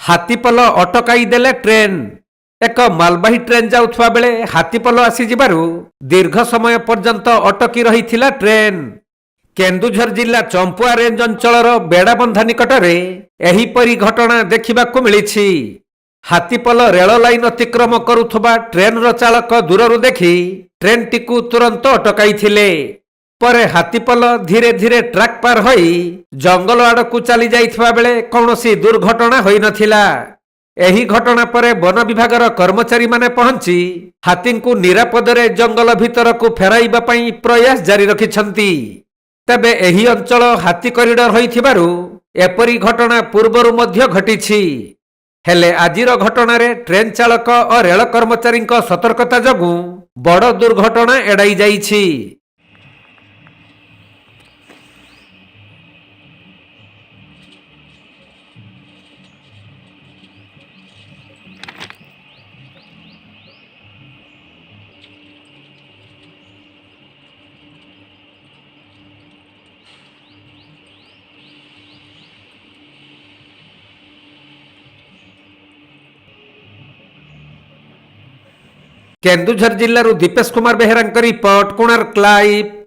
ହାତୀପଲ ଅଟକାଇ ଦେଲେ ଟ୍ରେନ୍। ଏକ ମାଲବାହୀ ଟ୍ରେନ୍ ଯାଉଥିବା ବେଳେ ହାତୀପଲ ଆସିଯିବାରୁ ଦୀର୍ଘ ସମୟ ପର୍ଯ୍ୟନ୍ତ ଅଟକି ରହିଥିଲା ଟ୍ରେନ୍। କେନ୍ଦୁଝର ଜିଲ୍ଲା ଚମ୍ପୁଆ ରେଞ୍ଜ ଅଞ୍ଚଳର ବେଡାବନ୍ଧା ନିକଟରେ ଏହିପରି ଘଟଣା ଦେଖିବାକୁ ମିଳିଛି। ହାତୀପଲ ରେଳ ଲାଇନ୍ ଅତିକ୍ରମ କରୁଥିବା ଟ୍ରେନ୍ର ଚାଳକ ଦୂରରୁ ଦେଖି ଟ୍ରେନ୍ଟିକୁ ତୁରନ୍ତ ଅଟକାଇଥିଲେ। ପରେ ହାତୀପଲ ଧୀରେ ଧୀରେ ଟ୍ରାକ୍ ପାର ହୋଇ ଜଙ୍ଗଲ ଆଡ଼କୁ ଚାଲି ଯାଇଥିବା ବେଳେ କୌଣସି ଦୁର୍ଘଟଣା ହୋଇନଥିଲା। ଏହି ଘଟଣା ପରେ ବନ ବିଭାଗର କର୍ମଚାରୀମାନେ ପହଞ୍ଚି ହାତୀଙ୍କୁ ନିରାପଦରେ ଜଙ୍ଗଲ ଭିତରକୁ ଫେରାଇବା ପାଇଁ ପ୍ରୟାସ ଜାରି ରଖିଛନ୍ତି। ତେବେ ଏହି ଅଞ୍ଚଳ ହାତୀ କରିଡର ହୋଇଥିବାରୁ ଏପରି ଘଟଣା ପୂର୍ବରୁ ମଧ୍ୟ ଘଟିଛି। ହେଲେ ଆଜିର ଘଟଣାରେ ଟ୍ରେନ୍ ଚାଳକ ଓ ରେଳ କର୍ମଚାରୀଙ୍କ ସତର୍କତା ଯୋଗୁଁ ବଡ଼ ଦୁର୍ଘଟଣା ଏଡ଼ାଇ ଯାଇଛି। କେନ୍ଦୁଝର ଜିଲ୍ଲାରୁ ଦୀପେଶ କୁମାର ବେହେରାଙ୍କ ରିପୋର୍ଟ, କୋଣାର୍କ ଲାଇଭ୍।